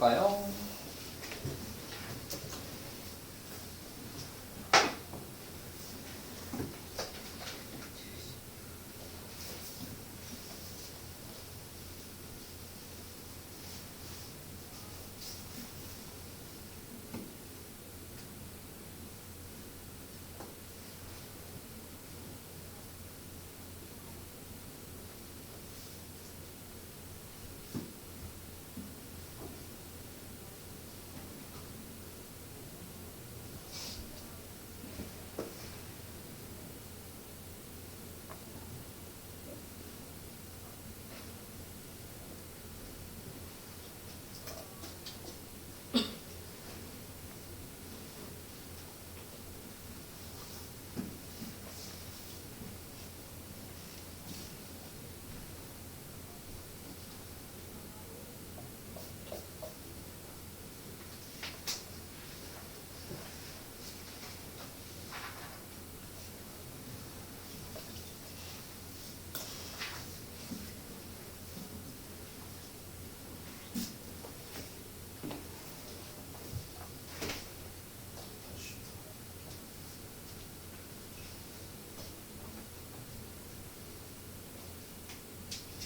볼까요?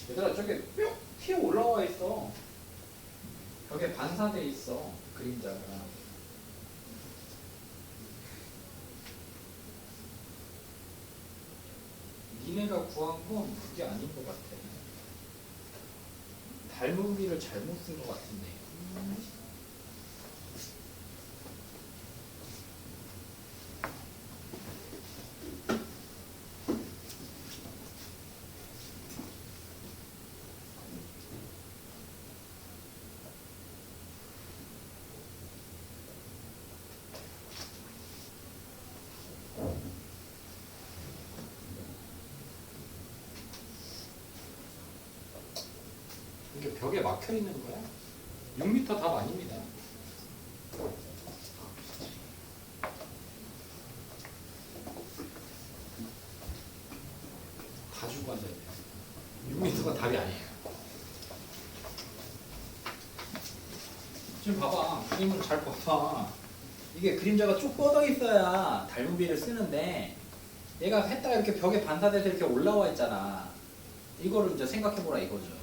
얘들아 저게 뿅 튀어 올라와 있어. 벽에 반사돼 있어 그림자가. 니네가 구한 건 그게 아닌 것 같아. 닮은비를 잘못 쓴 것 같은데. 이게 벽에 막혀 있는 거야? 6m 답 아닙니다. 가지고 앉아야 돼. 6m가 답이 아니에요. 지금 봐봐. 그림을 잘 봐봐. 이게 그림자가 쭉 뻗어 있어야 닮은비를 쓰는데 얘가 했다가 이렇게 벽에 반사돼서 이렇게 올라와 있잖아. 이거를 이제 생각해보라 이거죠.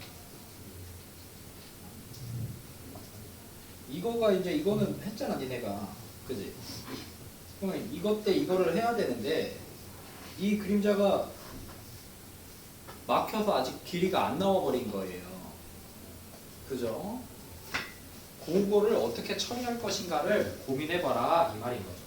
이거가 이제 이거는 했잖아 니네가. 그지? 그러면 이것 때 이거를 해야 되는데 이 그림자가 막혀서 아직 길이가 안 나와 버린 거예요. 그죠? 그거를 어떻게 처리할 것인가를 고민해봐라 이 말인 거죠.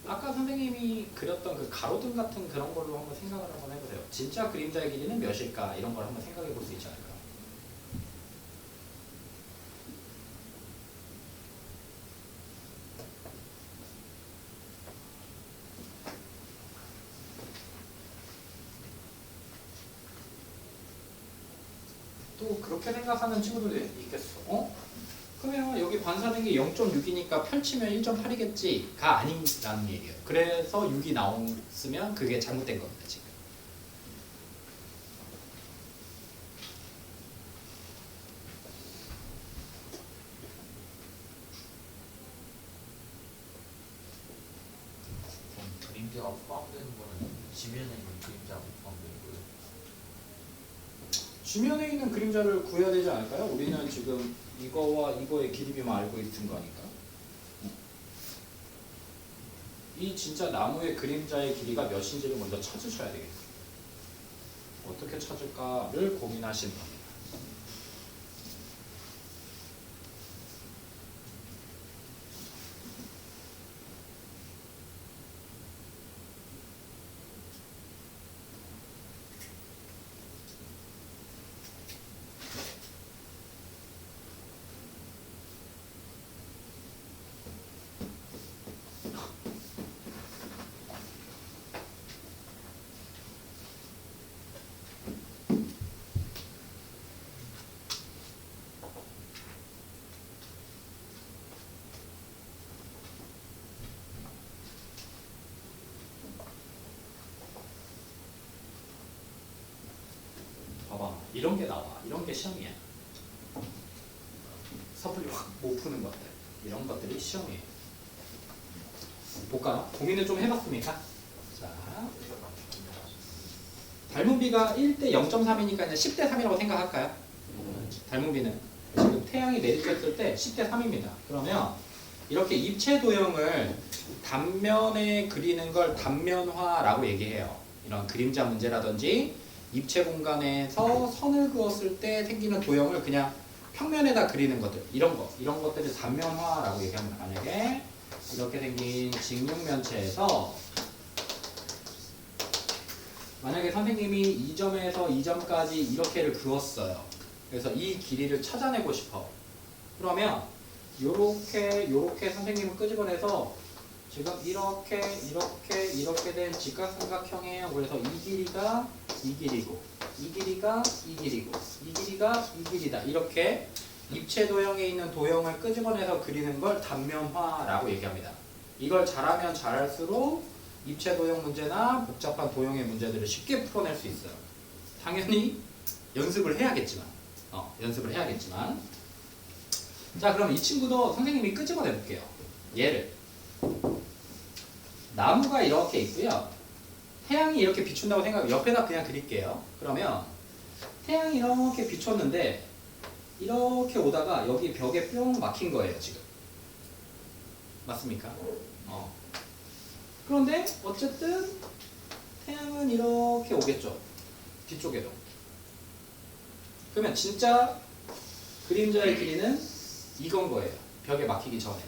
아까 선생님이 그렸던 그 가로등 같은 그런 걸로 한번 생각을 한번 해보세요. 진짜 그림자의 길이는 몇일까? 이런 걸 한번 생각해 볼 수 있지 않을까? 또 그렇게 생각하는 친구들도 있겠어. 그러면 여기 반사된 게 0.6이니까 펼치면 1.8이겠지가 아니라는 얘기예요. 그래서 6이 나왔으면 그게 잘못된 겁니다, 지금. 그럼 그림자가 포함되는 거는 지면에 있는 그림자가 포함되는 거예요? 지면에 있는 그림자를 구해야 되지 않을까요? 우리는 지금 이거와 이거의 길이비만 알고 있는 거니까. 이 진짜 나무의 그림자의 길이가 몇인지를 먼저 찾으셔야 되겠어요. 어떻게 찾을까를 고민하시는 겁니다. 봐봐. 이런 게 나와. 이런 게 시험이야. 섣불리 확 못 푸는 것들. 이런 것들이 시험이에요. 볼까요? 고민을 좀 해봤습니까? 자, 닮은 비가 1대 0.3이니까 10대 3이라고 생각할까요? 닮은 비는 지금 태양이 내리쬐었을 때 10대 3입니다. 그러면 이렇게 입체 도형을 단면에 그리는 걸 단면화라고 얘기해요. 이런 그림자 문제라든지 입체 공간에서 선을 그었을 때 생기는 도형을 그냥 평면에다 그리는 것들, 이런 것들을 단면화라고 얘기합니다. 만약에 이렇게 생긴 직육면체에서 만약에 선생님이 이 점에서 이 점까지 이렇게를 그었어요. 그래서 이 길이를 찾아내고 싶어. 그러면 요렇게 선생님은 끄집어내서 지금 이렇게 된 직각삼각형이에요. 그래서 이 길이가 이 길이고 이 길이가 이 길이고 이 길이가 이 길이다. 이렇게 입체 도형에 있는 도형을 끄집어내서 그리는 걸 단면화라고 얘기합니다. 이걸 잘하면 잘할수록 입체 도형 문제나 복잡한 도형의 문제들을 쉽게 풀어낼 수 있어요. 당연히 연습을 해야겠지만 자, 그럼 이 친구도 선생님이 끄집어내 볼게요. 얘를 나무가 이렇게 있고요. 태양이 이렇게 비춘다고 생각하고 옆에다 그냥 그릴게요. 그러면 태양이 이렇게 비췄는데 이렇게 오다가 여기 벽에 뿅 막힌 거예요, 지금. 맞습니까? 그런데 어쨌든 태양은 이렇게 오겠죠. 뒤쪽에도. 그러면 진짜 그림자의 길이는 이건 거예요. 벽에 막히기 전에.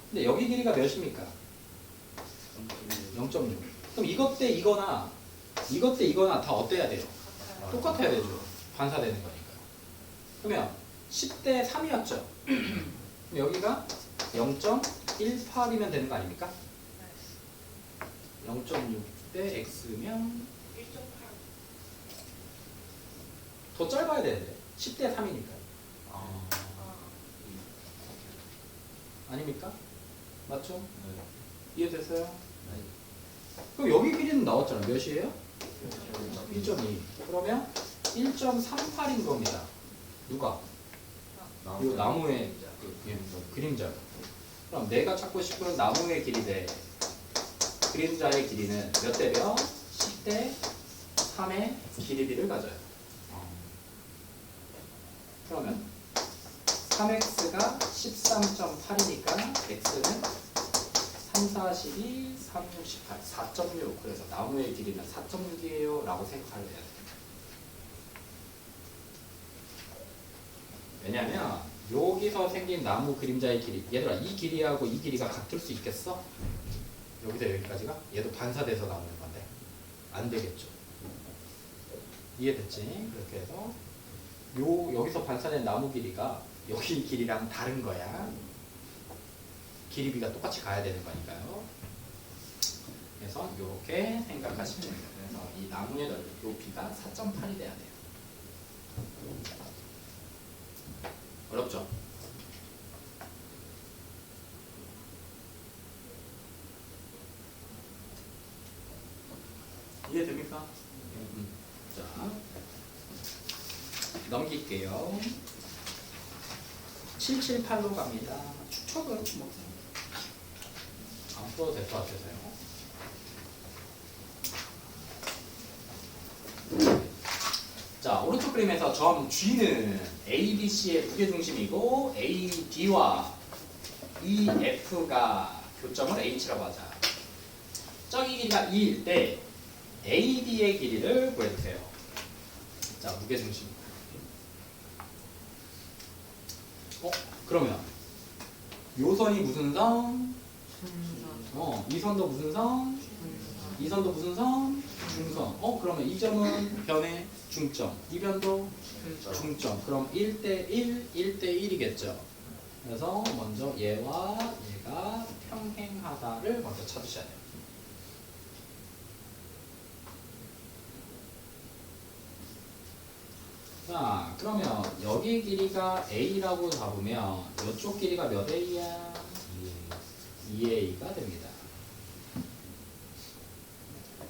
근데 여기 길이가 몇입니까? 0.6. 그럼 이것 대 이거나 다 어때야 돼요? 똑같아야 되죠. 반사되는 거니까. 그러면 10대 3이었죠. 그럼 여기가 0.18이면 되는 거 아닙니까? 0.6 대 x면 1.8. 더 짧아야 되는데 10대 3이니까. 아닙니까? 맞죠? 이해됐어요? 그럼 여기 길이는 나왔잖아. 몇이에요? 1.2. 그러면 1.38인 겁니다. 누가? 이 나무의 그림자. 그럼 내가 찾고 싶은 나무의 길이 대 그림자의 길이는 몇 대며? 10대 3의 길이비를 가져요. 그러면 3x가 13.8이니까 x는 3, 42, 3, 6, 18, 4.6. 그래서 나무의 길이는 4.6이에요 라고 생각을 해야 돼요. 왜냐면 여기서 생긴 나무 그림자의 길이, 얘들아 이 길이하고 이 길이가 같을 수 있겠어? 여기서 여기까지가? 얘도 반사돼서 나오는 건데 안 되겠죠. 이해됐지? 그렇게 해서 여기서 반사된 나무 길이가 여기 길이랑 다른 거야. 길이비가 똑같이 가야 되는 거니까요. 그래서 이렇게 생각하시면 됩니다. 그래서 이 나무의 높이가 4.8이 돼야 돼요. 어렵죠? 이해됩니까? 자, 넘길게요. 778로 갑니다. 축척은 뭐 안 풀어도 될 것 같아서요. 자, 오른쪽 그림에서 점 G는 ABC의 무게중심이고 AD와 EF가 교점을 H라고 하자. 저기 길이가 2일 때 AD의 길이를 구해주세요. 자, 무게중심. 그러면 요 선이 무슨 선? 이 선도 무슨 선? 이 선도 무슨 선? 중선. 그러면 이 점은 변의 중점. 이 변도 중점. 그럼 1대 1, 1대 1이겠죠. 그래서 먼저 얘와 얘가 평행하다를 먼저 찾으셔야 돼요. 자, 그러면 여기 길이가 A라고 잡으면 이쪽 길이가 몇 A야? 2A가 됩니다.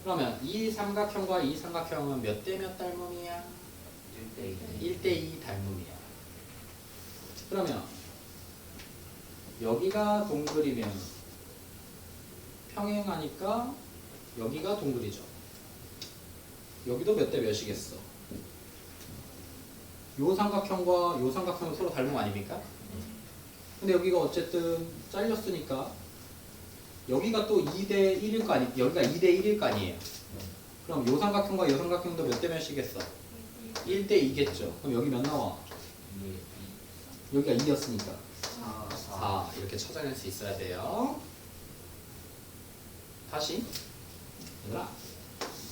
그러면 이 삼각형과 이 삼각형은 몇 대 몇 닮음이야? 1대2 닮음이야. 그러면 여기가 동글이면 평행하니까 여기가 동글이죠. 여기도 몇 대 몇이겠어? 요 삼각형과 요 삼각형은 서로 닮음 아닙니까? 근데 여기가 어쨌든 잘렸으니까 여기가 또 2대 1일 거 아니, 여기가 2대 1일 거 아니에요. 그럼 요 삼각형과 요 삼각형도 몇 대 몇이겠어? 1대 2겠죠. 그럼 여기 몇 나와? 여기가 2였으니까 4 이렇게 찾아낼 수 있어야 돼요. 다시 얘들아,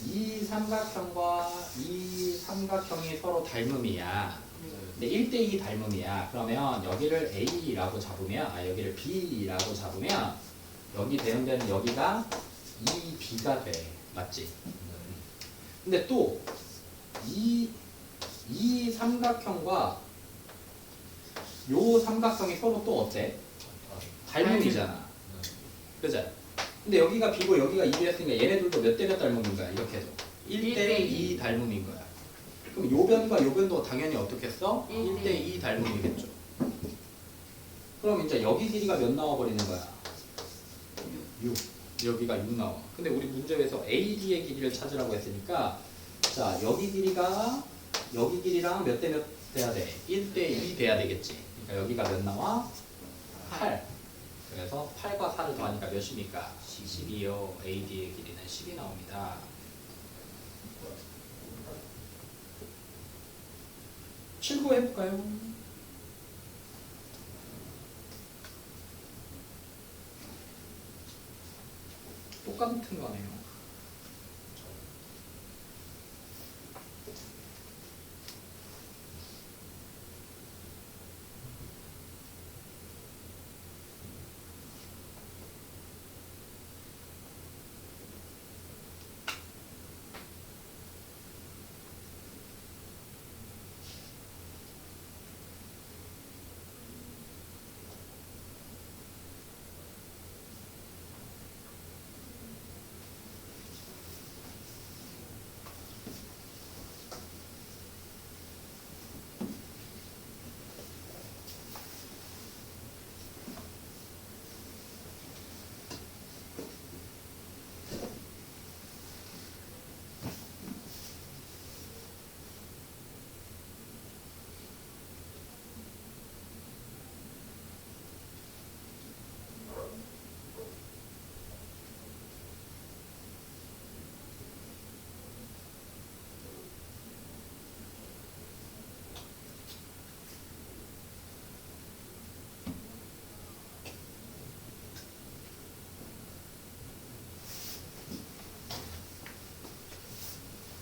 이 삼각형과 이 삼각형이 서로 닮음이야. 근데 1대2 닮음이야. 그러면 여기를 A라고 잡으면, 여기를 B라고 잡으면 여기 대응되는 여기가 2B가 돼. 맞지? 근데 또 이 삼각형과 요 삼각형이 서로 또 어때? 닮음이잖아. 그죠? 근데 여기가 B고 여기가 2B였으니까 얘네들도 몇 대 몇 닮음인 거야? 이렇게 해도 1대2 닮음인 거야. 그럼 요 변과 요 변도 당연히 어떻게 써? 1대2 닮음이겠죠. 그럼 이제 여기 길이가 몇 나와버리는 거야? 6. 여기가 6 나와. 근데 우리 문제에서 AD의 길이를 찾으라고 했으니까 자, 여기 길이가 여기 길이랑 몇 대 몇 돼야 돼? 1대2 돼야 되겠지. 그러니까 여기가 몇 나와? 8. 그래서 8과 4를 더하니까 몇입니까? 12요. AD의 길이는 10이 나옵니다. 실고 해볼까요? 똑같은 거네요.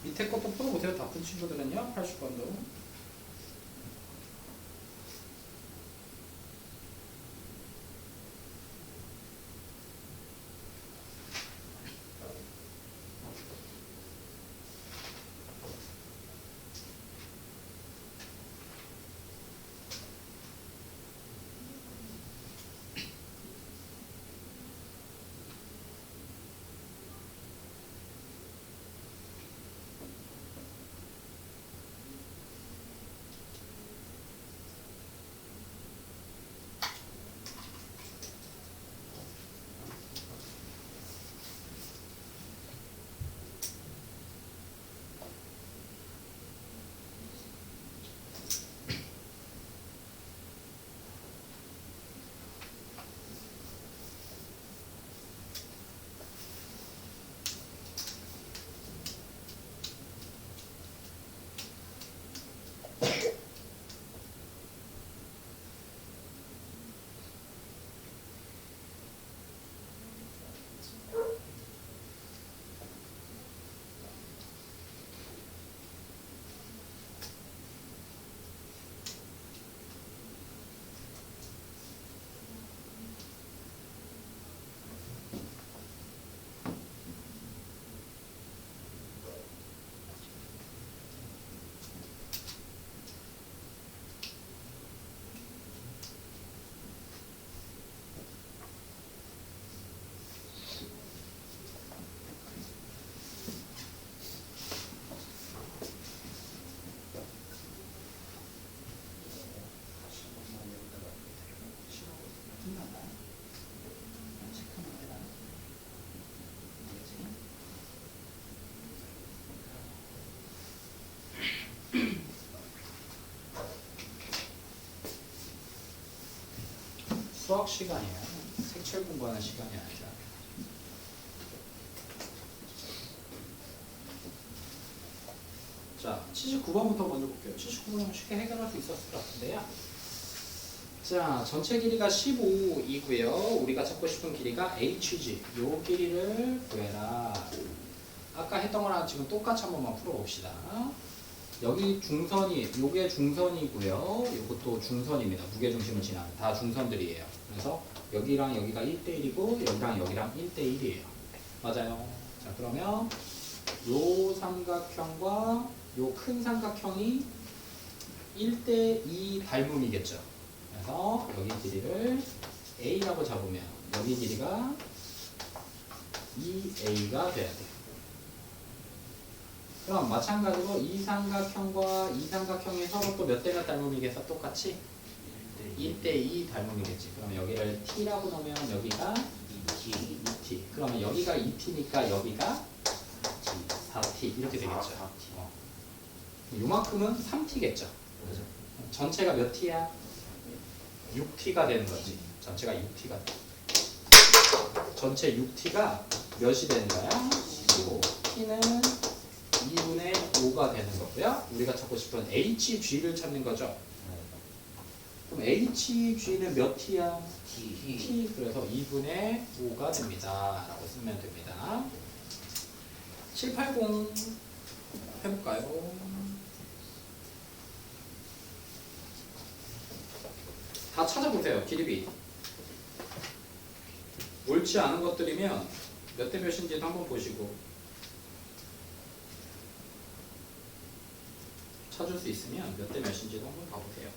밑에 것도 풀어보세요. 다 푼 친구들은요. 80번도. 시간이에요. 색칠 공부하는 시간이 아니라. 자, 79번부터 먼저 볼게요. 79번은 쉽게 해결할 수 있었을 것 같은데요. 자, 전체 길이가 15이고요. 우리가 찾고 싶은 길이가 HG. 요 길이를 구해라. 아까 했던 거랑 지금 똑같이 한 번만 풀어봅시다. 여기 중선이, 요게 중선이고요. 요것도 중선입니다. 무게중심을 지나는 다 중선들이에요. 그래서 여기랑 여기가 1대1이고 여기랑 여기랑 1대1이에요. 맞아요. 자, 그러면 요 삼각형과 요 큰 삼각형이 1대2 닮음이겠죠. 그래서 여기 길이를 A라고 잡으면 여기 길이가 2A가 돼야 돼요. 그럼 마찬가지로 이 삼각형과 이 삼각형이 서로 또 몇 대 몇 닮음이겠어? 똑같이 1대2 닮음이겠지. 그럼 여기를 T라고 놓으면 여기가 2T. 그러면 여기가 2T니까 여기가 4T 이렇게 되겠죠. 요만큼은 3T겠죠. 그죠? 전체가 몇 T야? 6T가 되는 거지. 전체가 6T가 돼. 전체 6T가 몇이 되는 거야? 15. T는 2분의 5가 되는 거고요. 우리가 찾고 싶은 HG를 찾는 거죠. 그럼 HG는 몇 T야? T. 그래서 2분의 5가 됩니다. 라고 쓰면 됩니다. 780 해볼까요? 다 찾아보세요. 길이비. 옳지 않은 것들이면 몇 대 몇인지도 한번 보시고 찾을 수 있으면 몇 대 몇인지도 한번 봐보세요.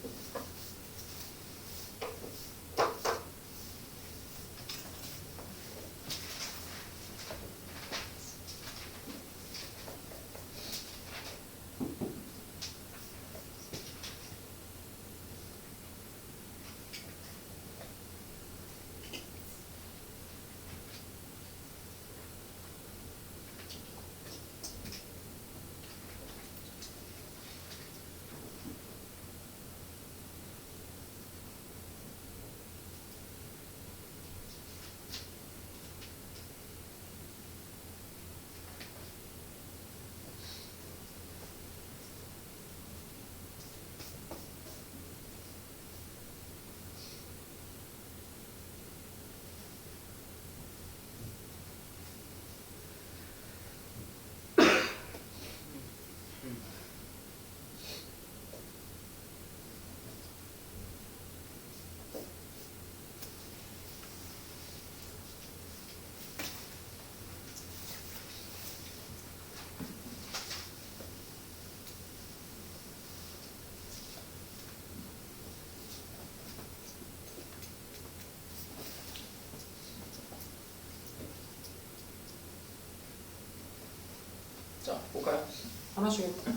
자, 볼까요? 하나씩 해볼까요?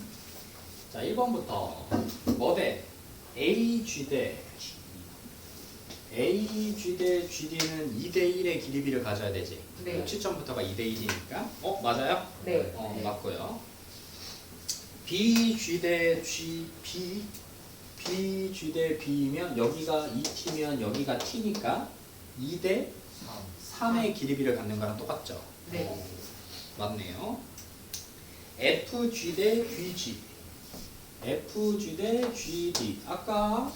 자, 1번부터 뭐대? AG 대 GD는 2대1의 길이비를 가져야 되지. 네. 시점부터가 2대1이니까. 맞아요? 네. 맞고요. BG 대 BG 대 B면 여기가 2T면 여기가 T니까 2대 3의 길이비를 갖는 거랑 똑같죠? 네. 맞네요. FG 대 GG. FG 대 GD. 아까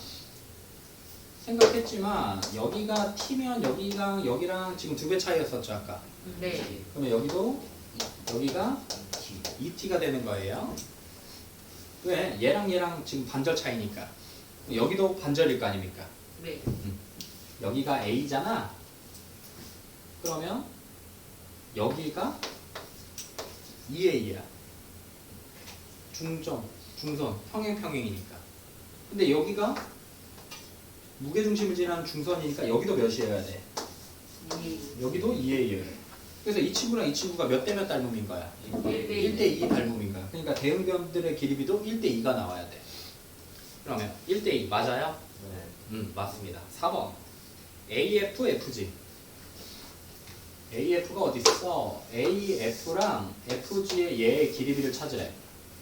생각했지만 여기가 T면 여기랑 지금 2배 차이였었죠 아까. 네. 그러면 여기가 2T가 되는 거예요. 왜? 얘랑 지금 반절 차이니까. 여기도 반절일 거 아닙니까? 네. 여기가 A잖아. 그러면 여기가 2A야. 중선, 평행이니까. 근데 여기가 무게중심을 지나는 중선이니까 여기도 몇이어야 돼? 여기도 2A예요. 그래서 이 친구랑 이 친구가 몇 대 몇 닮음인 거야? 1대2 닮음인 거야. 그러니까 대응변들의 길이비도 1대2가 나와야 돼. 그러면 1대2 맞아요? 네. 맞습니다. 4번 AF, FG. AF가 어디 있어? AF랑 FG의 얘의 길이비를 찾으래.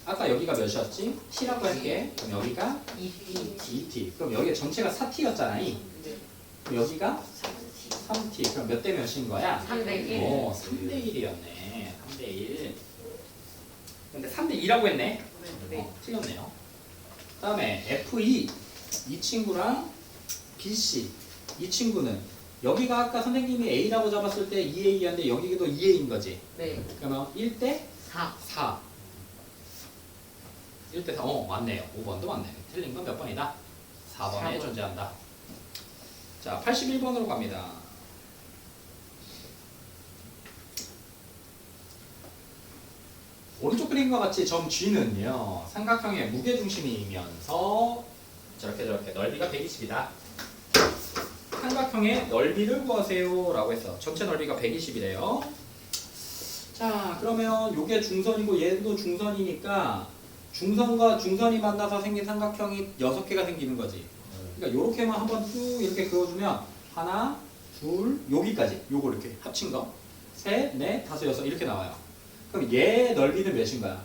아까 여기가 몇이었지? T라고 할게. 그럼 여기가 2T. 그럼 여기 전체가 4T였잖아. 네. 그럼 여기가 3t. 그럼 몇 대 몇인 거야? 3대 1. 오, 3대 1이었네. 3대 1. 근데 3대 2라고 했네. 네. 틀렸네요. 다음에 F2 이 친구랑 BC 이 친구는 여기가 아까 선생님이 A라고 잡았을 때 2A였는데 여기도 2A인 거지. 네. 그러면 1대 4. 4. 1대 4. 맞네요. 5번도 맞네요. 틀린 건 몇 번이다? 4번에 4번. 존재한다. 자, 81번으로 갑니다. 오른쪽 그림과 같이 점 G는요 삼각형의 무게중심이면서 저렇게 넓이가 120이다. 삼각형의 넓이를 구하세요 라고 했어. 전체 넓이가 120이래요. 자, 그러면 요게 중선이고 얘도 중선이니까 중선과 중선이 만나서 생긴 삼각형이 6개가 생기는 거지. 그러니까 요렇게만 한번 쭉 이렇게 그어주면 하나, 둘, 여기까지 요거 이렇게 합친 거 셋, 넷, 다섯, 여섯 이렇게 나와요. 그럼 얘 넓이는 몇인 거야?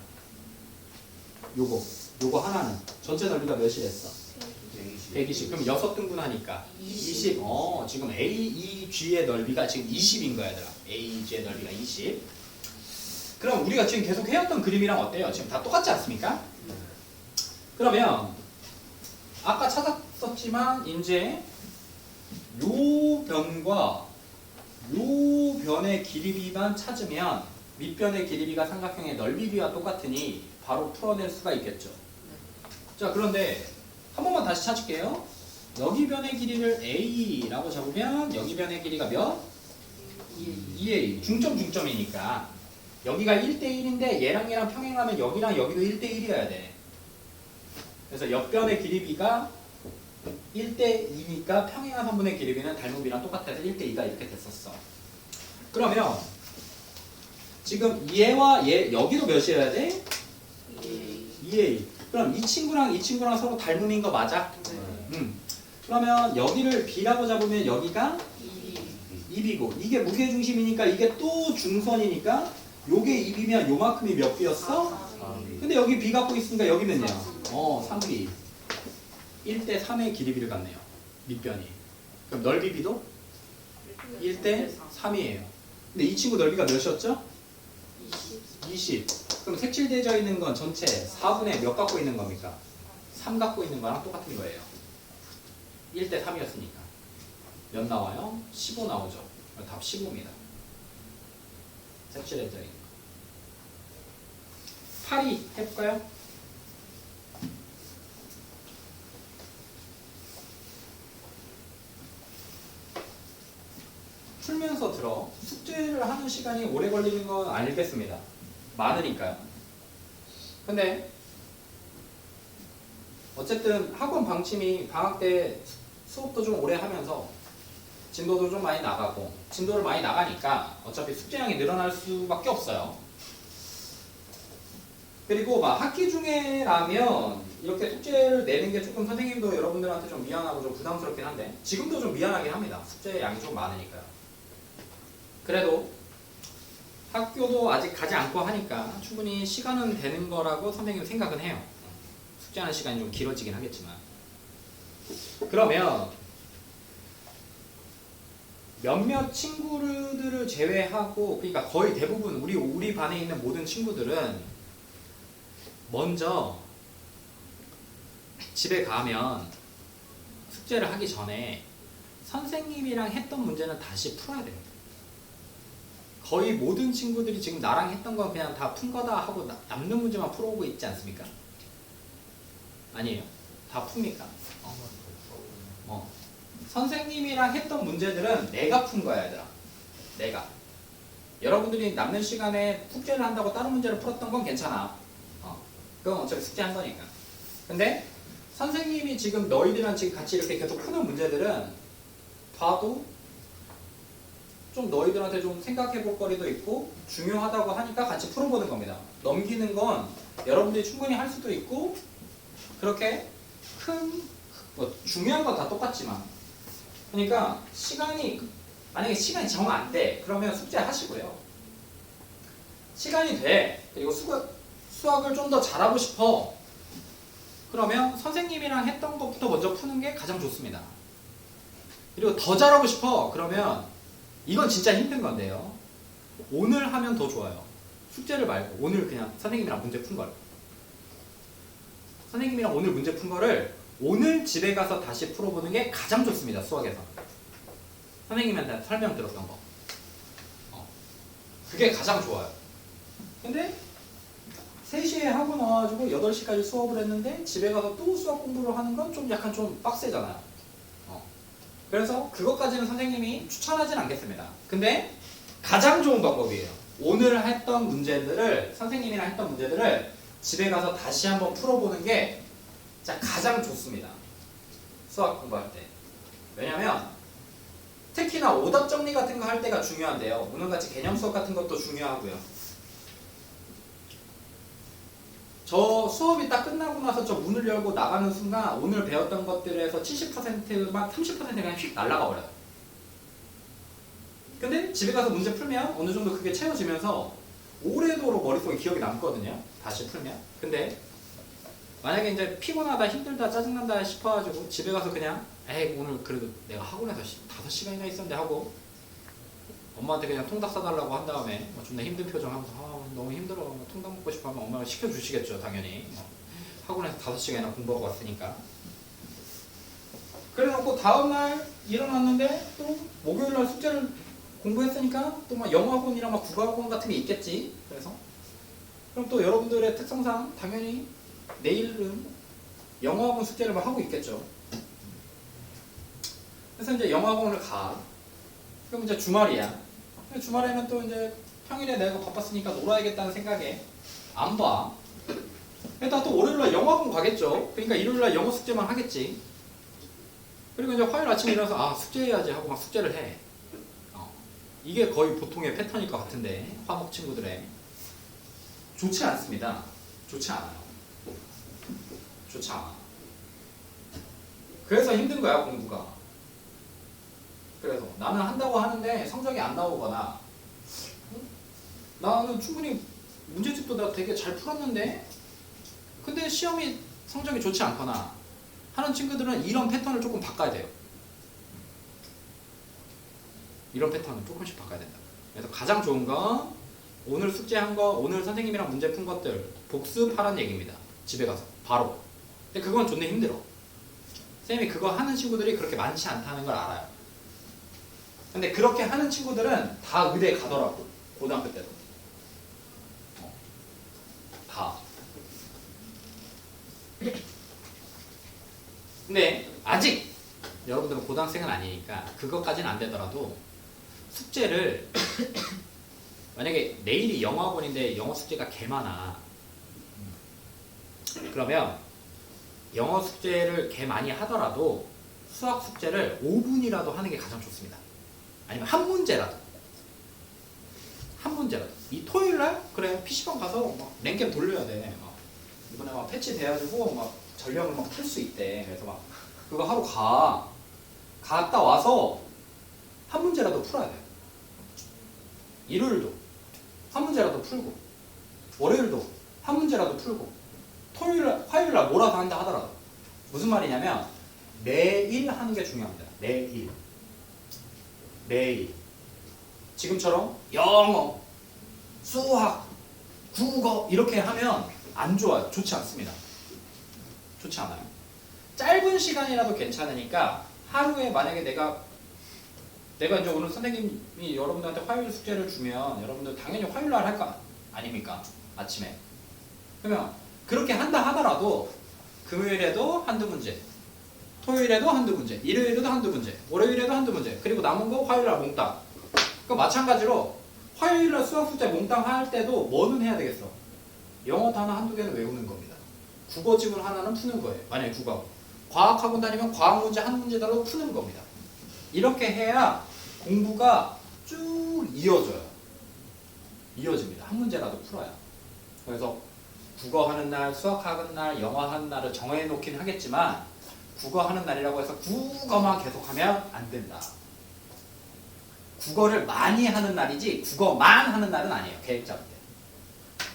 요거 하나는 전체 넓이가 몇이랬어? 120. 그럼 6등분 하니까 20. 지금 AEG의 넓이가 지금 20인 거야, 얘들아. AEG의 넓이가 20. 그럼 우리가 지금 계속 해왔던 그림이랑 어때요? 지금 다 똑같지 않습니까? 그러면 아까 찾았었지만 이제 요 변과 요 변의 길이비만 찾으면 밑변의 길이비가 삼각형의 넓이비와 똑같으니 바로 풀어낼 수가 있겠죠. 자, 그런데 한 번만 다시 찾을게요. 여기 변의 길이를 A라고 잡으면 여기 변의 길이가 몇? 2A. 중점이니까 여기가 1대1인데 얘랑 얘랑 평행하면 여기랑 여기도 1대1이어야 돼. 그래서 옆변의 길이비가 1대2니까 평행한 선분의 길이비는 닮은비랑 똑같아서 1대2가 이렇게 됐었어. 그러면 지금 얘와 얘 여기도 몇이어야 돼? 2A. 그럼 이 친구랑 서로 닮음인 거 맞아? 그러면 여기를 B라고 잡으면 여기가 2B고 이게 무게중심이니까 이게 또 중선이니까 요게 2B면 요만큼이 몇 B였어? 근데 여기 B 갖고 있으니까 여기는요? 3B. 1대 3의 길이비를 갖네요. 밑변이. 그럼 넓이 B도 1대 3이에요. 근데 이 친구 넓이가 몇이었죠? 20. 그럼 색칠되어져 있는 건 전체 4분의 몇 갖고 있는 겁니까? 3 갖고 있는 거랑 똑같은 거예요. 1대 3이었으니까. 몇 나와요? 15 나오죠. 답 15입니다. 색칠되어져 있는 거. 8이 해볼까요? 풀면서 들어. 숙제를 하는 시간이 오래 걸리는 건 알겠습니다. 많으니까요. 근데 어쨌든 학원 방침이 방학 때 수업도 좀 오래 하면서 진도도 좀 많이 나가고 진도를 많이 나가니까 어차피 숙제량이 늘어날 수밖에 없어요. 그리고 막 학기 중에라면 이렇게 숙제를 내는 게 조금 선생님도 여러분들한테 좀 미안하고 좀 부담스럽긴 한데 지금도 좀 미안하긴 합니다. 숙제 양이 좀 많으니까요. 그래도 학교도 아직 가지 않고 하니까 충분히 시간은 되는 거라고 선생님 생각은 해요. 숙제하는 시간이 좀 길어지긴 하겠지만. 그러면 몇몇 친구들을 제외하고 그러니까 거의 대부분 우리 반에 있는 모든 친구들은 먼저 집에 가면 숙제를 하기 전에 선생님이랑 했던 문제는 다시 풀어야 돼요. 거의 모든 친구들이 지금 나랑 했던 건 그냥 다 푼 거다 하고 남는 문제만 풀어오고 있지 않습니까? 아니에요? 다 풉니까? 선생님이랑 했던 문제들은 내가 푼 거야, 얘들아. 내가. 여러분들이 남는 시간에 숙제를 한다고 다른 문제를 풀었던 건 괜찮아. 그건 어차피 숙제한 거니까. 근데 선생님이 지금 너희들이랑 지금 같이 이렇게 계속 푸는 문제들은 봐도 좀 너희들한테 좀 생각해 볼 거리도 있고 중요하다고 하니까 같이 풀어보는 겁니다. 넘기는 건 여러분들이 충분히 할 수도 있고 그렇게 중요한 건 다 똑같지만 그러니까 만약에 시간이 정 안 돼 그러면 숙제 하시고요. 시간이 돼 그리고 수학을 좀 더 잘하고 싶어 그러면 선생님이랑 했던 것부터 먼저 푸는 게 가장 좋습니다. 그리고 더 잘하고 싶어 그러면 이건 진짜 힘든 건데요. 오늘 하면 더 좋아요. 숙제를 말고 오늘 그냥 선생님이랑 문제 푼 걸. 선생님이랑 오늘 문제 푼 거를 오늘 집에 가서 다시 풀어보는 게 가장 좋습니다. 수학에서. 선생님한테 설명 들었던 거. 그게 가장 좋아요. 근데 3시에 하고 나와가지고 8시까지 수업을 했는데 집에 가서 또 수학 공부를 하는 건 좀 약간 좀 빡세잖아요. 그래서 그것까지는 선생님이 추천하진 않겠습니다. 근데 가장 좋은 방법이에요. 오늘 했던 문제들을 선생님이랑 했던 문제들을 집에 가서 다시 한번 풀어보는 게 진짜 가장 좋습니다. 수학 공부할 때. 왜냐면 특히나 오답 정리 같은 거 할 때가 중요한데요. 오늘같이 개념 수업 같은 것도 중요하고요. 저 수업이 딱 끝나고 나서 저 문을 열고 나가는 순간 오늘 배웠던 것들에서 70%만 30%가 그냥 휙 날아가 버려요. 근데 집에 가서 문제 풀면 어느 정도 그게 채워지면서 오래도록 머릿속에 기억이 남거든요. 다시 풀면. 근데 만약에 이제 피곤하다, 힘들다, 짜증난다 싶어가지고 집에 가서 그냥 에이 오늘 그래도 내가 학원에서 5시간이나 있었는데 하고 엄마한테 그냥 통닭 사달라고 한 다음에 존나 힘든 표정 하면서 너무 힘들어 통닭 먹고 싶어 하면 엄마가 시켜주시겠죠 당연히. 학원에서 5시간이나 공부하고 왔으니까. 그래놓고 다음날 일어났는데 또 목요일날 숙제를 공부했으니까 또 막 영어학원이랑 막 국어학원 같은 게 있겠지. 그래서 그럼 또 여러분들의 특성상 당연히 내일은 영어학원 숙제를 막 하고 있겠죠. 그래서 이제 영어학원을 가. 그럼 이제 주말이야. 주말에는 또 이제 평일에 내가 바빴으니까 놀아야겠다는 생각에 안 봐. 일단 또 월요일날 영어학원 가겠죠. 그러니까 일요일날 영어 숙제만 하겠지. 그리고 이제 화요일 아침에 일어나서 숙제해야지 하고 막 숙제를 해. 이게 거의 보통의 패턴일 것 같은데 화목 친구들의 좋지 않습니다. 좋지 않아요. 좋지 않아. 그래서 힘든 거야 공부가. 그래서 나는 한다고 하는데 성적이 안 나오거나 나는 충분히 문제집도 나 되게 잘 풀었는데 근데 시험이 성적이 좋지 않거나 하는 친구들은 이런 패턴을 조금 바꿔야 돼요. 이런 패턴을 조금씩 바꿔야 된다. 그래서 가장 좋은 건 오늘 숙제한 거, 오늘 선생님이랑 문제 푼 것들 복습하라는 얘기입니다. 집에 가서 바로. 근데 그건 존나 힘들어. 선생님이 그거 하는 친구들이 그렇게 많지 않다는 걸 알아요. 근데 그렇게 하는 친구들은 다 의대에 가더라고. 고등학교 때도. 다. 근데 아직 여러분들은 고등학생은 아니니까 그것까지는 안 되더라도 숙제를 만약에 내일이 영어학원인데 영어 숙제가 개 많아. 그러면 영어 숙제를 개 많이 하더라도 수학 숙제를 5분이라도 하는 게 가장 좋습니다. 아니면 한 문제라도. 한 문제라도. 이 토요일날 그래 PC방 가서 막 랭겜 돌려야 돼. 막 이번에 막 패치 돼가지고 막 전령을 막 풀 수 있대. 그래서 막 그거 하러 가. 갔다 와서 한 문제라도 풀어야 돼. 일요일도 한 문제라도 풀고 월요일도 한 문제라도 풀고 토요일, 화요일날 몰아서 한다 하더라도 무슨 말이냐면 매일 하는 게 중요합니다. 매일 지금처럼 영어, 수학, 국어 이렇게 하면 안 좋아요. 좋지 않습니다. 좋지 않아요. 짧은 시간이라도 괜찮으니까 하루에 만약에 내가 이제 오늘 선생님이 여러분들한테 화요일 숙제를 주면 여러분들 당연히 화요일날 할 거 아닙니까? 아침에. 그러면 그렇게 한다 하더라도 금요일에도 한두 문제, 토요일에도 한두 문제, 일요일에도 한두 문제, 월요일에도 한두 문제, 그리고 남은 거 화요일날 몽땅. 그 마찬가지로 화요일날 수학 숙제 몽땅 할 때도 뭐는 해야 되겠어? 영어 단어 한두 개는 외우는 겁니다. 국어 지문 하나는 푸는 거예요. 만약에 국어. 과학학원 다니면 과학 문제 한 문제라도 푸는 겁니다. 이렇게 해야 공부가 쭉 이어져요. 이어집니다. 한 문제라도 풀어야. 그래서 국어 하는 날, 수학 하는 날, 영어 하는 날을 정해놓긴 하겠지만 국어 하는 날이라고 해서 국어만 계속하면 안 된다. 국어를 많이 하는 날이지 국어만 하는 날은 아니에요. 계획 잡을 때.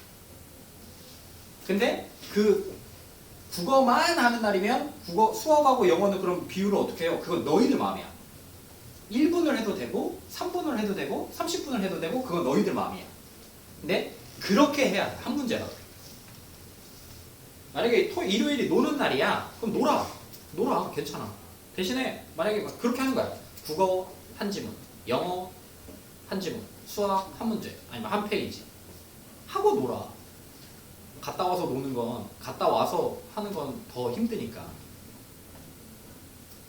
근데 그 국어만 하는 날이면 수학하고 영어는 그럼 비율을 어떻게 해요? 그건 너희들 마음이야. 1분을 해도 되고 3분을 해도 되고 30분을 해도 되고 그건 너희들 마음이야. 근데 그렇게 해야 돼. 한 문제라도. 만약에 일요일이 노는 날이야. 그럼 놀아. 괜찮아. 대신에 만약에 막 그렇게 하는 거야. 국어 한 지문, 영어 한 지문, 수학 한 문제, 아니면 한 페이지 하고 놀아. 갔다 와서 노는 건, 갔다 와서 하는 건 더 힘드니까.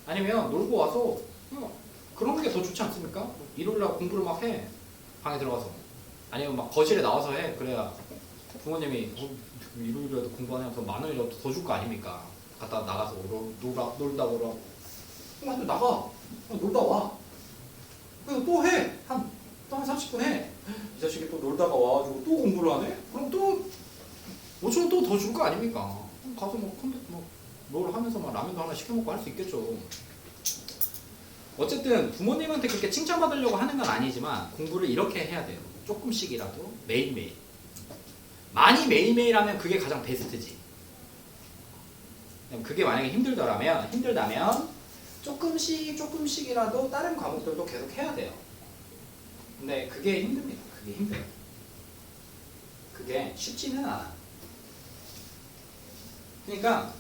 아니면 놀고 와서 그런 게 더 좋지 않습니까? 일요일날 공부를 막 해. 방에 들어가서. 아니면 막 거실에 나와서 해. 그래야 부모님이 일요일에도 공부 안 해서 만 원이라도 더 줄 거 아닙니까? 갔다 나가서 놀다 오라고. 또 나가. 놀다 와. 그래서 또 해. 또 한 30분 해. 이 자식이 또 놀다가 와가지고 또 공부를 하네? 그럼 또 5천 원 또 더 줄 거 아닙니까? 가서 뭘 하면서 막 라면도 하나 시켜 먹고 할 수 있겠죠. 어쨌든 부모님한테 그렇게 칭찬받으려고 하는 건 아니지만 공부를 이렇게 해야 돼요. 조금씩이라도 매일매일. 많이 매일매일 하면 그게 가장 베스트지. 그게 만약에 힘들다면 조금씩이라도 다른 과목들도 계속 해야 돼요. 근데 그게 힘듭니다. 그게 힘들어요. 그게 쉽지는 않아. 그러니까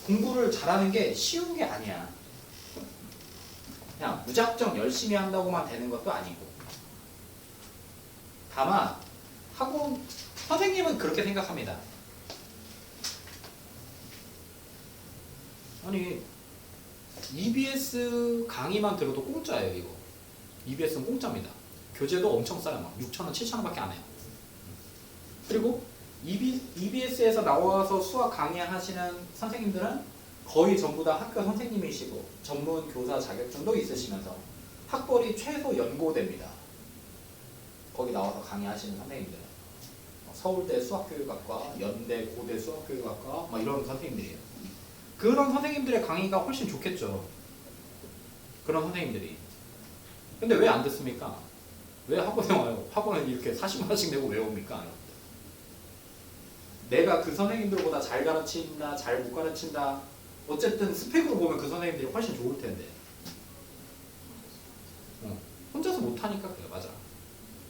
공부를 잘하는 게 쉬운 게 아니야. 그냥 무작정 열심히 한다고만 되는 것도 아니고. 다만 학원 선생님은 그렇게 생각합니다. 아니 EBS 강의만 들어도 공짜예요. 이거 EBS는 공짜입니다. 교재도 엄청 싸요. 막 6,000원, 7,000원밖에 안 해요. 그리고 EBS에서 나와서 수학 강의하시는 선생님들은 거의 전부 다 학교 선생님이시고 전문 교사 자격증도 있으시면서 학벌이 최소 연고됩니다. 거기 나와서 강의하시는 선생님들은 서울대 수학교육학과, 연대 고대 수학교육학과 막 이런 선생님들이에요. 그런 선생님들의 강의가 훨씬 좋겠죠. 그런 선생님들이. 근데 왜 안 듣습니까? 왜 학원에 와요? 학원에 이렇게 40만 원씩 내고 왜 옵니까? 내가 그 선생님들보다 잘 가르친다, 잘 못 가르친다. 어쨌든 스펙으로 보면 그 선생님들이 훨씬 좋을 텐데. 혼자서 못하니까 그래, 맞아.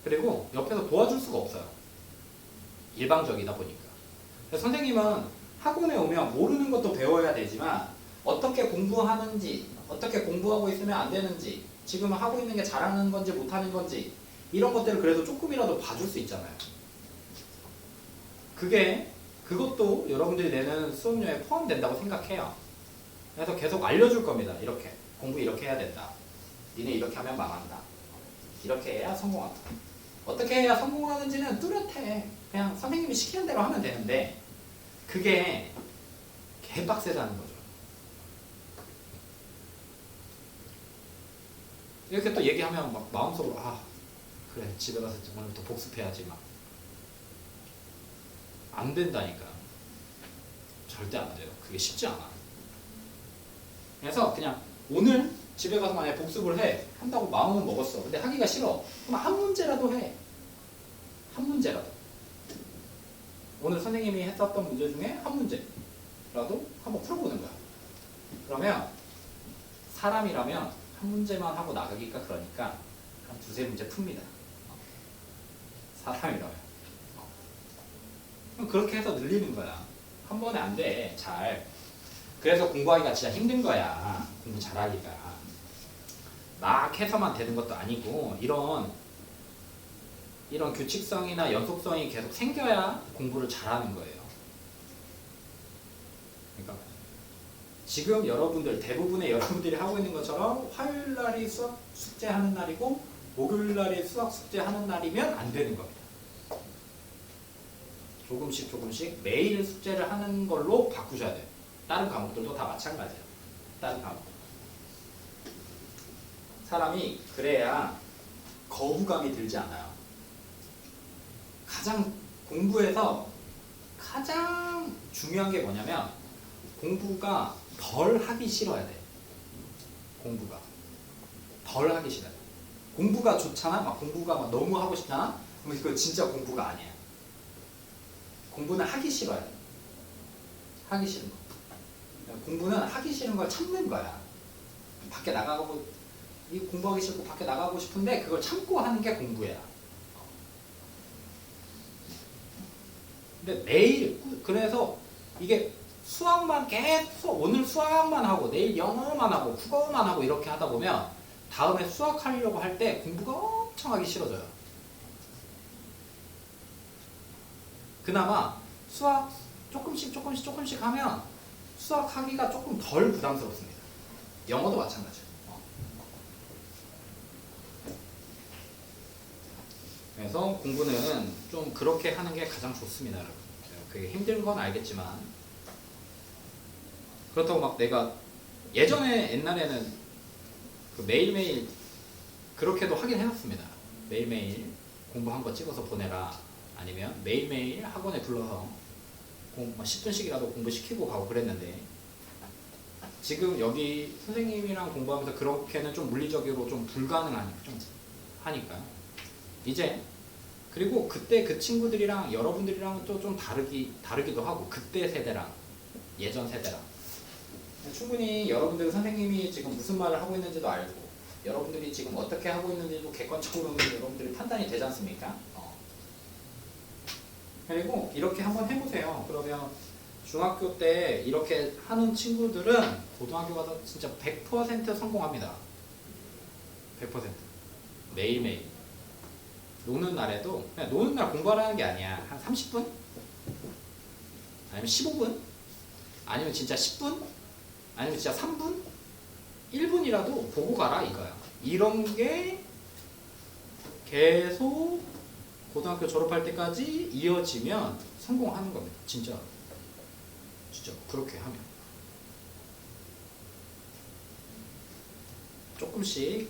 그리고 옆에서 도와줄 수가 없어요. 일방적이다 보니까. 그래서 선생님은 학원에 오면 모르는 것도 배워야 되지만 어떻게 공부하는지, 어떻게 공부하고 있으면 안 되는지, 지금 하고 있는 게 잘하는 건지 못하는 건지 이런 것들을 그래도 조금이라도 봐줄 수 있잖아요. 그것도 여러분들이 내는 수업료에 포함된다고 생각해요. 그래서 계속 알려줄 겁니다. 이렇게 공부 이렇게 해야 된다. 니네 이렇게 하면 망한다. 이렇게 해야 성공한다. 어떻게 해야 성공하는지는 뚜렷해. 그냥 선생님이 시키는 대로 하면 되는데 그게 개빡세다는 거죠. 이렇게 또 얘기하면 막 마음속으로 그래 집에 가서 오늘부터 복습해야지 막 안 된다니까. 절대 안 돼요. 그게 쉽지 않아. 그래서 그냥 오늘 집에 가서 만약에 복습을 한다고 마음은 먹었어. 근데 하기가 싫어. 그럼 한 문제라도 해. 한 문제라도. 오늘 선생님이 했었던 문제 중에 한 문제라도 한번 풀어보는 거야. 그러면 사람이라면 한 문제만 하고 나가기가 그러니까 한 두세 문제 풉니다. 사람이라면. 그럼 그렇게 해서 늘리는 거야. 한 번에 안 돼. 잘. 그래서 공부하기가 진짜 힘든 거야. 공부 잘하기가. 막 해서만 되는 것도 아니고 이런 규칙성이나 연속성이 계속 생겨야 공부를 잘하는 거예요. 그러니까 지금 대부분의 여러분들이 하고 있는 것처럼 화요일 날이 수학 숙제하는 날이고 목요일 날이 수학 숙제하는 날이면 안 되는 겁니다. 조금씩 매일 숙제를 하는 걸로 바꾸셔야 돼요. 다른 과목들도 다 마찬가지예요. 다른 과목. 사람이 그래야 거부감이 들지 않아요. 공부에서 가장 중요한 게 뭐냐면 공부가 덜 하기 싫어야 돼. 공부가 덜 하기 싫어야 돼. 공부가 좋잖아. 공부가 너무 하고 싶잖아. 그럼 그거 진짜 공부가 아니야. 공부는 하기 싫어야 돼. 하기 싫은 거. 공부는 하기 싫은 걸 참는 거야. 밖에 나가고 이 공부하기 싫고 밖에 나가고 싶은데 그걸 참고 하는 게 공부야. 근데 매일 그래서 이게 수학만 계속 오늘 수학만 하고 내일 영어만 하고 국어만 하고 이렇게 하다 보면 다음에 수학하려고 할 때 공부가 엄청 하기 싫어져요. 그나마 수학 조금씩 하면 수학하기가 조금 덜 부담스럽습니다. 영어도 마찬가지예요. 그래서 공부는 좀 그렇게 하는 게 가장 좋습니다, 여러분. 그게 힘든 건 알겠지만 그렇다고 막 내가 옛날에는 그 매일매일 그렇게도 하긴 해놨습니다. 매일매일 공부한 거 찍어서 보내라. 아니면 매일매일 학원에 불러서 10분씩이라도 공부시키고 가고 그랬는데 지금 여기 선생님이랑 공부하면서 그렇게는 좀 물리적으로 좀 불가능하니까 좀 하니까요. 이제 그리고 그때 그 친구들이랑 여러분들이랑 또 좀 다르기도 하고 그때 세대랑 예전 세대랑 충분히 여러분들 선생님이 지금 무슨 말을 하고 있는지도 알고 여러분들이 지금 어떻게 하고 있는지도 객관적으로 여러분들이 판단이 되지 않습니까? 그리고 이렇게 한번 해보세요. 그러면 중학교 때 이렇게 하는 친구들은 고등학교 가서 진짜 100% 성공합니다. 100%. 매일매일. 노는 날에도 그냥 노는 날 공부하라는 게 아니야. 한 30분? 아니면 15분? 아니면 진짜 10분? 아니면 진짜 3분? 1분이라도 보고 가라 이거야. 이런 게 계속 고등학교 졸업할 때까지 이어지면 성공하는 겁니다. 진짜 그렇게 하면 조금씩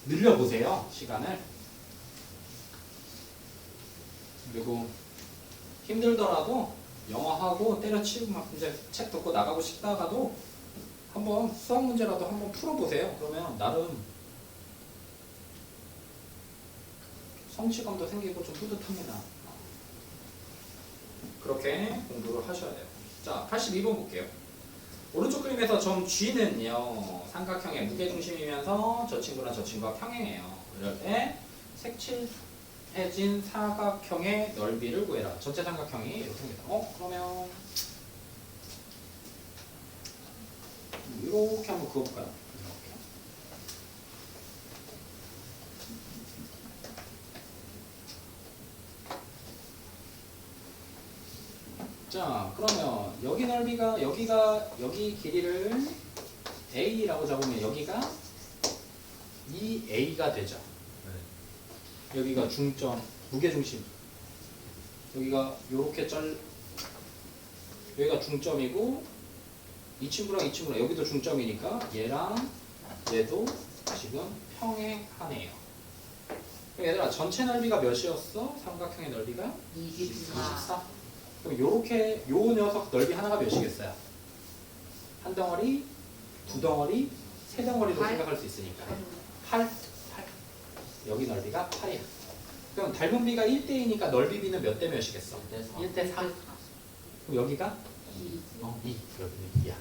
늘려보세요. 시간을. 그리고 힘들더라도 영어하고 때려치우고 막 이제 책 듣고 나가고 싶다가도 한번 수학 문제라도 한번 풀어보세요. 그러면 나름 성취감도 생기고 좀 뿌듯합니다. 그렇게 공부를 하셔야 돼요. 자, 82번 볼게요. 오른쪽 그림에서 점 G는요 삼각형의 무게중심이면서 저 친구랑 저 친구가 평행해요. 이럴 때 색칠해진 사각형의 넓이를 구해라. 전체 삼각형이 이렇게 생깁니다. 그러면 이렇게 한번 그어볼까요? 자, 그러면 여기 넓이가 여기 길이를 A라고 잡으면 여기가 2A가 되죠. 여기가 중점, 무게중심. 여기가 요렇게 여기가 중점이고 이 친구랑 여기도 중점이니까 얘랑 얘도 지금 평행하네요. 얘들아 전체 넓이가 몇이었어? 삼각형의 넓이가? 24. 그럼 요렇게 요 녀석 넓이 하나가 몇이겠어요? 한 덩어리, 두 덩어리, 세 덩어리로 생각할 수 있으니까 8. 여기 넓이가 8이야. 그럼 닮은 비가 1대2니까 넓이 비는 몇 대 몇이겠어? 1대 3. 그럼 여기가 2. 여기는 2야.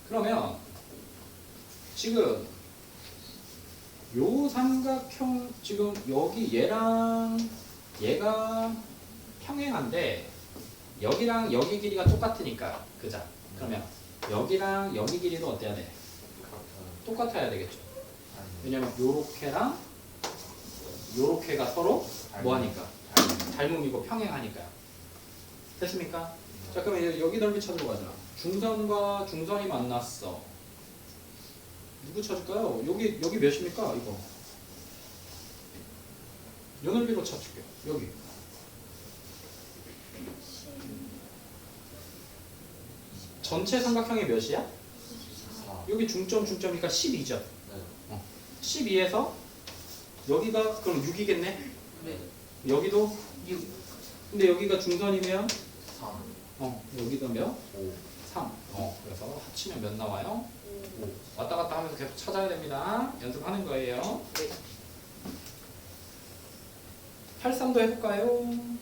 그러면 지금 요 삼각형 지금 여기 얘랑 얘가 평행한데 여기랑 여기 길이가 똑같으니까 그죠? 그러면 여기랑 여기 길이도 어때야 돼? 똑같아야 되겠죠. 왜냐면 요렇게랑 요렇게가 서로 뭐하니까? 닮음이고 평행하니까요. 됐습니까? 자, 그러면 여기 넓이 찾으러 가자. 중선과 중선이 만났어. 누구 찾을까요? 여기 몇입니까? 이거. 요 넓이로 찾을게요. 여기. 전체 삼각형이 몇이야? 여기 중점이니까 12죠. 12에서 여기가 그럼 6이겠네? 네. 여기도 6. 근데 여기가 중선이면 3. 여기도 몇? 5. 3. 그래서 합치면 몇 나와요? 5. 왔다 갔다 하면서 계속 찾아야 됩니다. 연습하는 거예요. 네. 83도 해볼까요?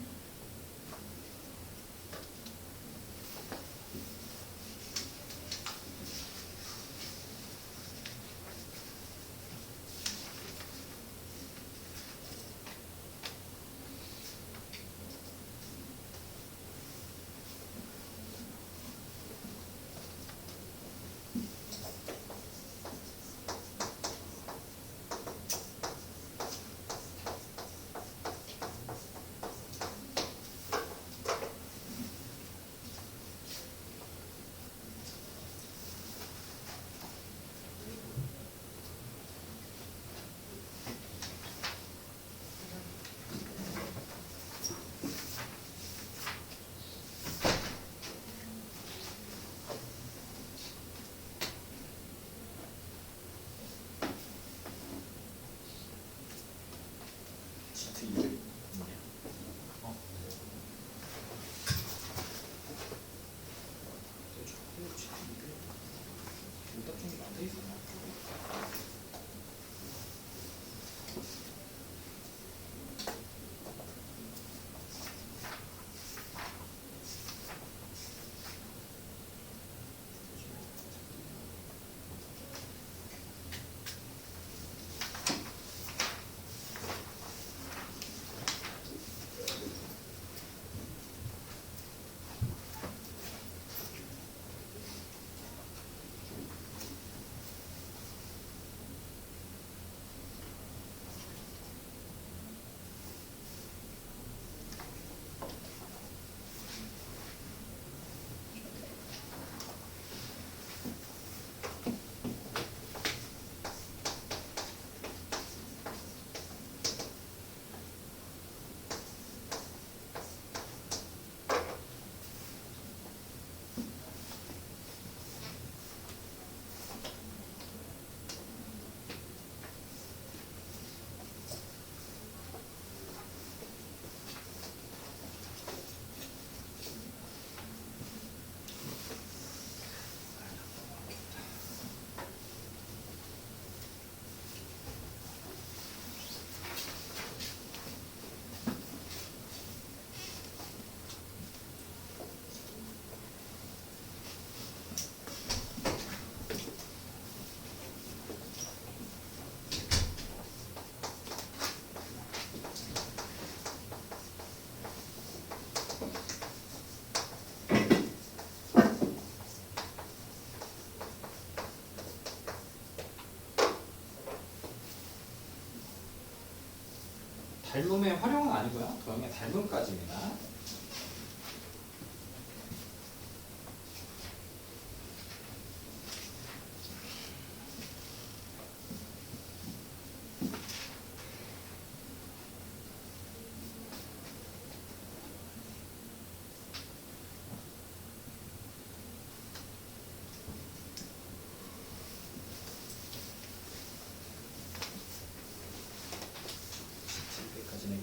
닮음의 활용은 아니고요. 도형의 닮음까지입니다. 여기까지는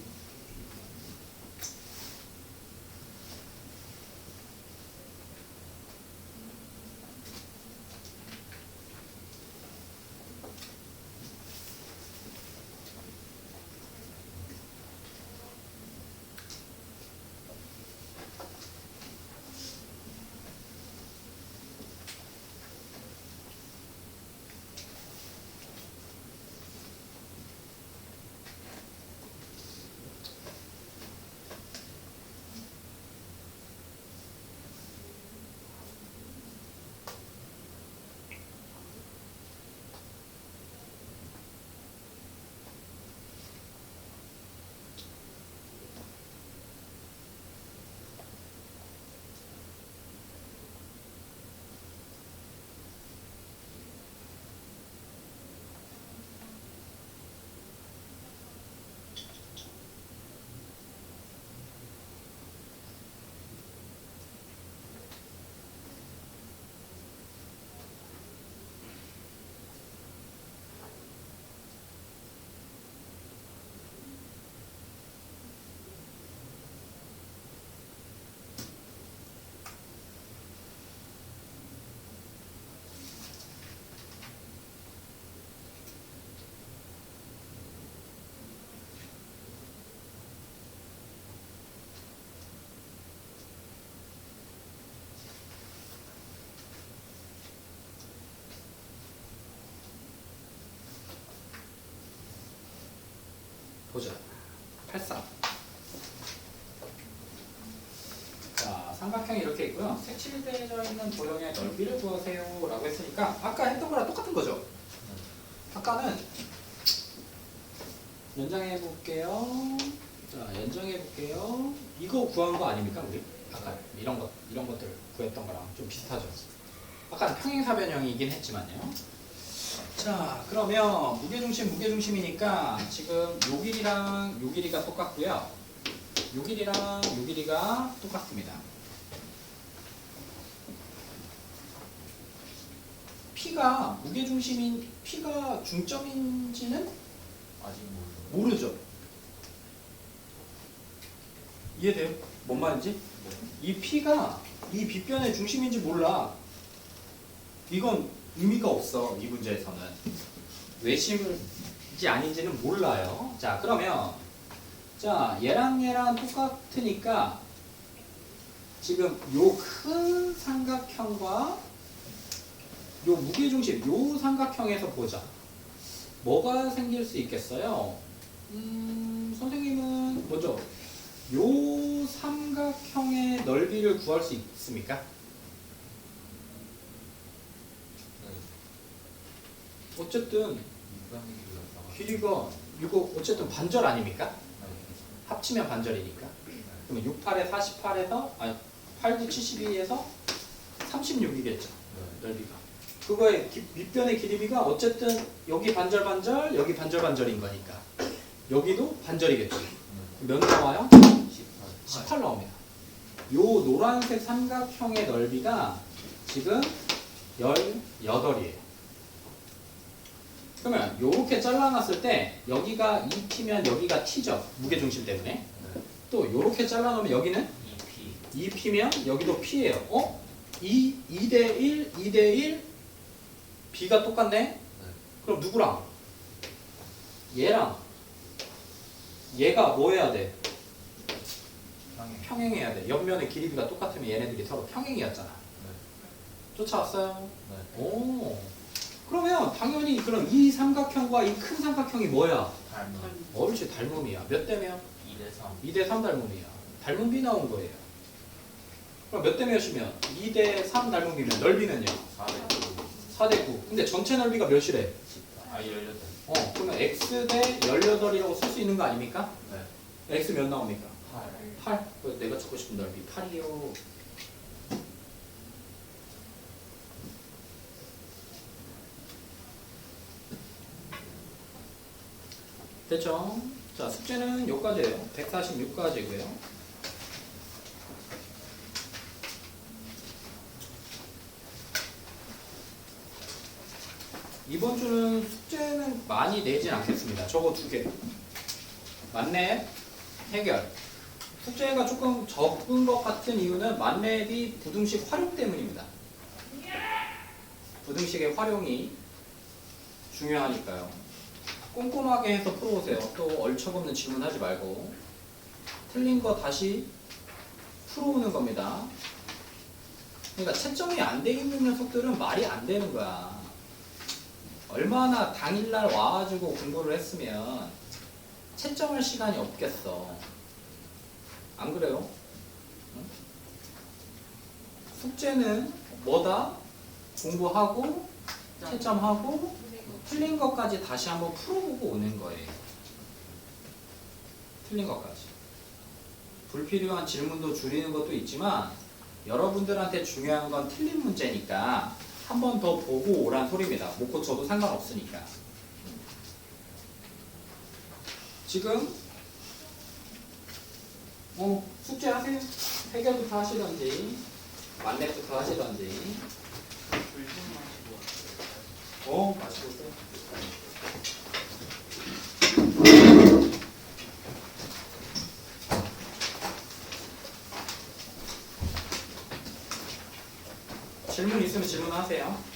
보자. 83. 자, 삼각형이 이렇게 있고요. 색칠되어 있는 도형의 넓이를 구하세요 라고 했으니까 아까 했던 거랑 똑같은 거죠. 아까는 연장해 볼게요. 자, 연장해 볼게요. 이거 구한 거 아닙니까, 우리? 아까 이런 것들 구했던 거랑 좀 비슷하죠. 아까는 평행사변형이긴 했지만요. 자, 그러면 무게중심이니까 지금 요 길이랑 요 길이가 똑같고요. 요 길이랑 요 길이가 똑같습니다. P가 P가 중점인지는 아직 모르죠. 이해돼요? 뭔 말인지? 이 P가 이 빗변의 중심인지 몰라. 이건 의미가 없어. 이 문제에서는 외심인지 아닌지는 몰라요. 자, 그러면 자, 얘랑 똑같으니까 지금 요 큰 삼각형과 요 무게중심 요 삼각형에서 보자. 뭐가 생길 수 있겠어요? 선생님은 먼저 요 삼각형의 넓이를 구할 수 있습니까? 어쨌든 길이가 이거 어쨌든 반절 아닙니까? 합치면 반절이니까. 그러면 68에 48에서 아니 8, 9, 72에서 36이겠죠. 넓이가. 그거의 밑변의 길이가 어쨌든 여기 반절 여기 반절인 거니까 여기도 반절이겠죠. 몇 나와요? 18 나옵니다. 요 노란색 삼각형의 넓이가 지금 18이에요. 그러면 요렇게 잘라놨을 때 여기가 2p면 여기가 t죠. 무게중심 때문에. 또 요렇게 잘라놓으면 여기는 2p면 여기도 p예요. 2대1, 2대1 b가 똑같네? 그럼 누구랑? 얘랑 얘가 뭐 해야 돼? 평행해야 돼. 옆면의 길이가 똑같으면 얘네들이 서로 평행이었잖아. 쫓아왔어요? 오. 그러면 당연히 그럼 이 삼각형과 이 큰 삼각형이 뭐야? 옳지, 닮음이야. 몇 대면? 2대 3 닮음이야. 닮음비 나온 거예요. 그럼 몇 대 몇이면? 2대 3 닮음이면 넓이는요? 4대 9. 근데 전체 넓이가 몇이래? 그러면 x 대 18이라고 쓸 수 있는 거 아닙니까? 네. x 몇 나옵니까? 8. 8. 내가 찾고 싶은 넓이 8이요. 됐죠? 자, 숙제는 여기까지예요. 146까지고요. 이번 주는 숙제는 많이 내진 않겠습니다. 저거 2개. 만렙, 해결. 숙제가 조금 적은 것 같은 이유는 만렙이 부등식 활용 때문입니다. 부등식의 활용이 중요하니까요. 꼼꼼하게 해서 풀어오세요. 또 얼척없는 질문하지 말고 틀린 거 다시 풀어오는 겁니다. 그러니까 채점이 안 돼 있는 녀석들은 말이 안 되는 거야. 얼마나 당일날 와가지고 공부를 했으면 채점할 시간이 없겠어. 안 그래요? 응? 숙제는 뭐다? 공부하고 채점하고 틀린 것까지 다시 한번 풀어보고 오는 거예요. 틀린 것까지. 불필요한 질문도 줄이는 것도 있지만 여러분들한테 중요한 건 틀린 문제니까 한 번 더 보고 오란 소리입니다. 못 고쳐도 상관없으니까. 지금 숙제하세요. 해결부터 하시던지 만렙부터 하시던지. 마시고 오세요. 질문 있으면 질문하세요.